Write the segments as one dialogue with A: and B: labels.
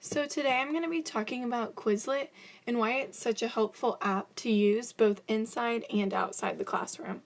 A: So today I'm going to be talking about Quizlet and why it's such a helpful app to use both inside and outside the classroom.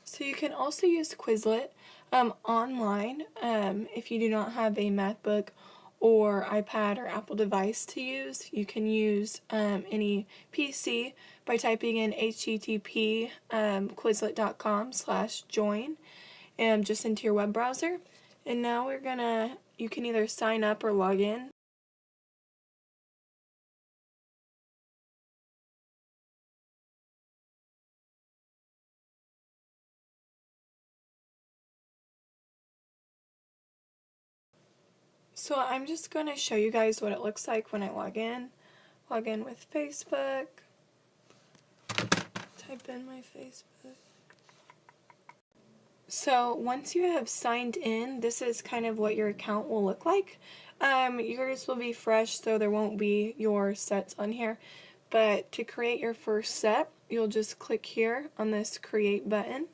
A: So you can also use Quizlet online if you do not have a MacBook or iPad or Apple device to use. You can use any PC by typing in http quizlet.com/join just into your web browser. And now you can either sign up or log in. So I'm just going to show you guys what it looks like when I log in. Log in with Facebook. Type in my Facebook. So once you have signed in, this is kind of what your account will look like. Yours will be fresh, so there won't be your sets on here. But to create your first set, you'll just click here on this create button.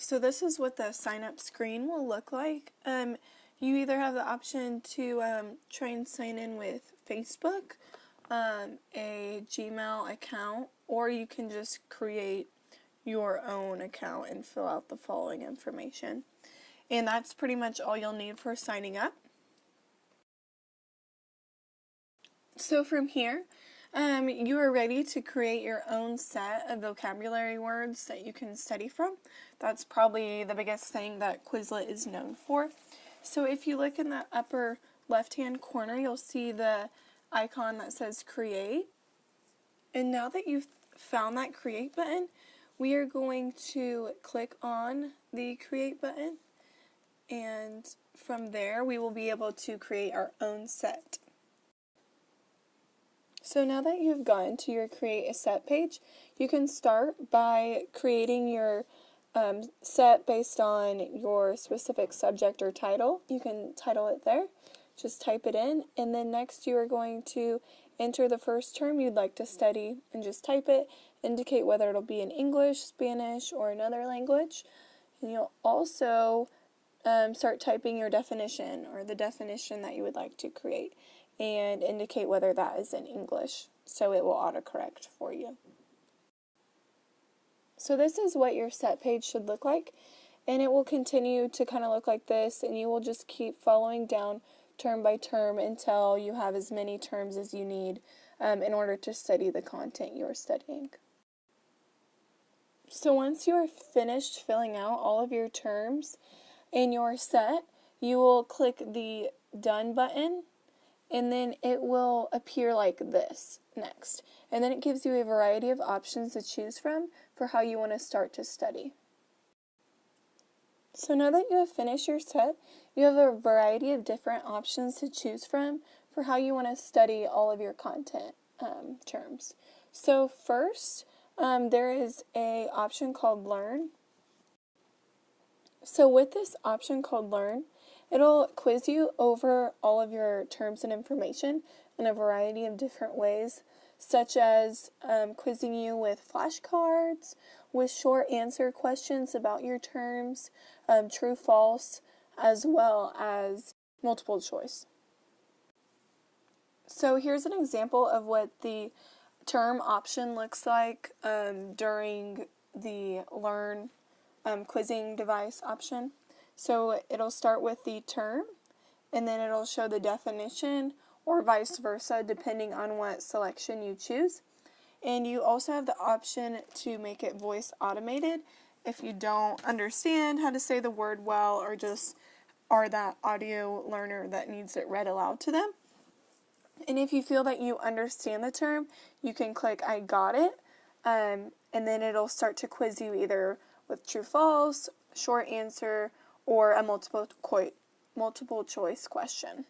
A: So this is what the sign up screen will look like. You either have the option to try and sign in with Facebook, a Gmail account, or you can just create your own account and fill out the following information. And that's pretty much all you'll need for signing up. So from here, you are ready to create your own set of vocabulary words that you can study from. That's probably the biggest thing that Quizlet is known for. So if you look in the upper left-hand corner, you'll see the icon that says Create. And now that you've found that Create button, we are going to click on the Create button. And from there, we will be able to create our own set. So now that you've gotten to your Create a Set page, you can start by creating your set based on your specific subject or title. You can title it there. Just type it in, and then next you are going to enter the first term you'd like to study and just type it, indicate whether it'll be in English, Spanish, or another language. And you'll also start typing your definition or the definition that you would like to create and indicate whether that is in English, so it will autocorrect for you. So this is what your set page should look like, and it will continue to kind of look like this, and you will just keep following down term by term until you have as many terms as you need in order to study the content you're studying. So once you are finished filling out all of your terms in your set, you will click the Done button, and then it will appear like this next. And then it gives you a variety of options to choose from for how you want to start to study. So now that you have finished your set, you have a variety of different options to choose from for how you want to study all of your content terms. So first, there is an option called Learn. So with this option called Learn, it'll quiz you over all of your terms and information in a variety of different ways, such as quizzing you with flashcards, with short answer questions about your terms, true, false, as well as multiple choice. So here's an example of what the term option looks like during the Learn quizzing device option. So it'll start with the term, and then it'll show the definition, or vice versa, depending on what selection you choose. And you also have the option to make it voice automated if you don't understand how to say the word well, or just are that audio learner that needs it read aloud to them. And if you feel that you understand the term, you can click I got it, and then it'll start to quiz you either with true, false, short answer, or a multiple choice question.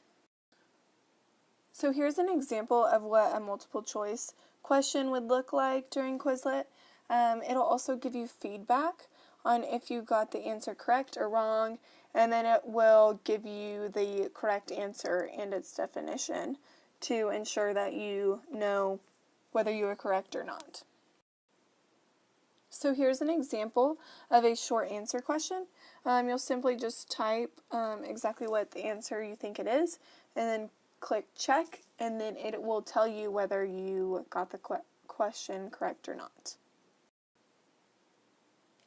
A: So here's an example of what a multiple choice question would look like during Quizlet. It'll also give you feedback on if you got the answer correct or wrong, and then it will give you the correct answer and its definition to ensure that you know whether you are correct or not. So here's an example of a short answer question. You'll simply just type exactly what the answer you think it is, and then click check, and then it will tell you whether you got the question correct or not.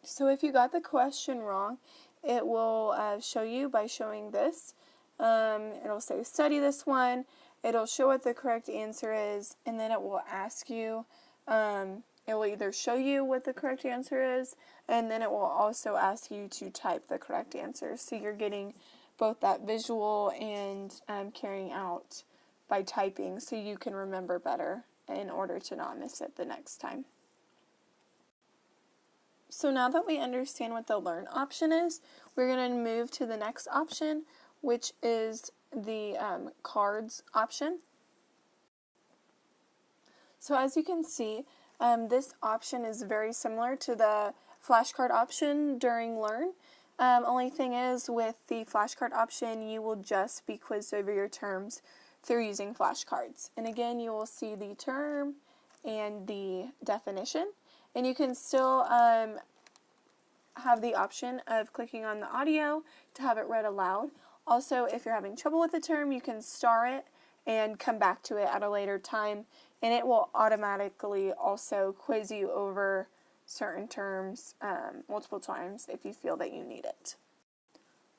A: So if you got the question wrong, it will show you by showing this. It'll say study this one. It'll show what the correct answer is, and then it will ask you, it will either show you what the correct answer is, and then it will also ask you to type the correct answer. So you're getting both that visual and carrying out by typing so you can remember better in order to not miss it the next time. So now that we understand what the learn option is, we're going to move to the next option, which is the cards option. So as you can see, this option is very similar to the flashcard option during Learn. Only thing is, with the flashcard option, you will just be quizzed over your terms through using flashcards. And again, you will see the term and the definition. And you can still have the option of clicking on the audio to have it read aloud. Also, if you're having trouble with the term, you can star it and come back to it at a later time, and it will automatically also quiz you over certain terms multiple times if you feel that you need it.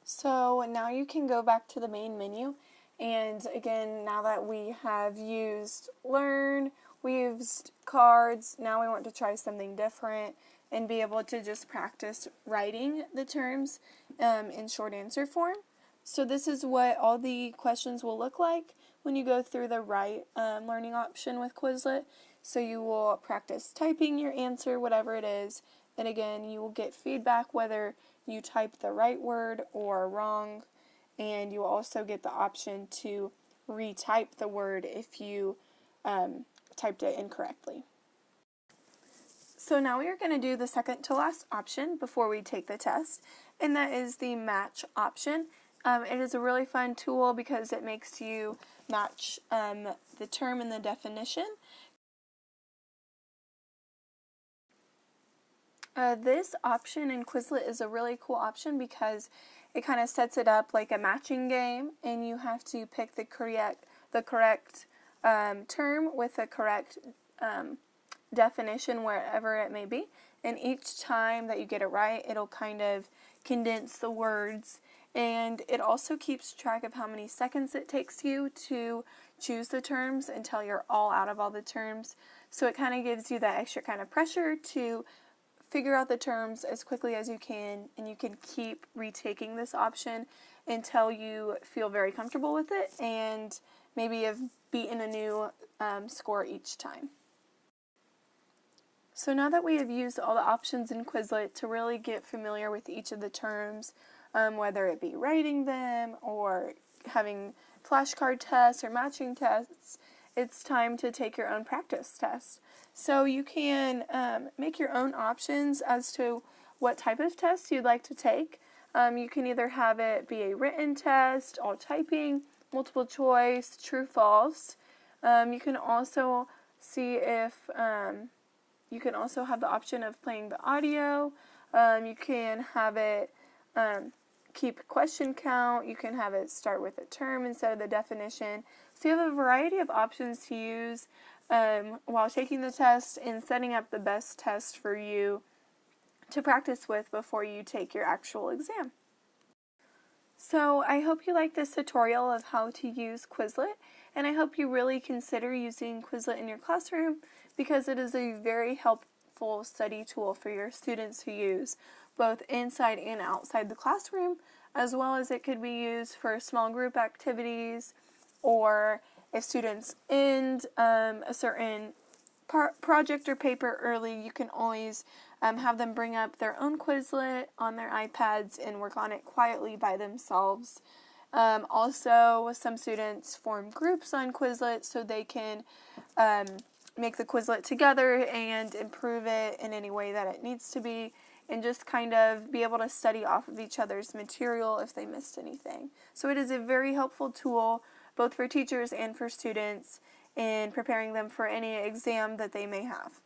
A: So now you can go back to the main menu, and again, now that we have used Learn, we used cards, now we want to try something different and be able to just practice writing the terms in short answer form. So this is what all the questions will look like when you go through the right learning option with Quizlet. So you will practice typing your answer, whatever it is, and again, you will get feedback whether you type the right word or wrong, and you will also get the option to retype the word if you typed it incorrectly. So now we are going to do the second to last option before we take the test, and that is the match option. It is a really fun tool because it makes you match the term and the definition. This option in Quizlet is a really cool option because it kind of sets it up like a matching game, and you have to pick the correct term with the correct definition wherever it may be. And each time that you get it right, it'll kind of condense the words, and it also keeps track of how many seconds it takes you to choose the terms until you're all out of all the terms. So it kind of gives you that extra kind of pressure to figure out the terms as quickly as you can, and you can keep retaking this option until you feel very comfortable with it and maybe have beaten a new score each time. So now that we have used all the options in Quizlet to really get familiar with each of the terms, whether it be writing them or having flashcard tests or matching tests, it's time to take your own practice test. So you can make your own options as to what type of test you'd like to take. You can either have it be a written test, all typing, multiple choice, true, false. You can also see if you can also have the option of playing the audio. You can have it keep question count. You can have it start with a term instead of the definition. So you have a variety of options to use while taking the test and setting up the best test for you to practice with before you take your actual exam. So I hope you like this tutorial of how to use Quizlet, and I hope you really consider using Quizlet in your classroom because it is a very helpful study tool for your students to use both inside and outside the classroom as well as it could be used for small group activities, or if students end a certain project or paper early, you can always have them bring up their own Quizlet on their iPads and work on it quietly by themselves. Also, some students form groups on Quizlet so they can make the Quizlet together and improve it in any way that it needs to be, and just kind of be able to study off of each other's material if they missed anything. So it is a very helpful tool both for teachers and for students in preparing them for any exam that they may have.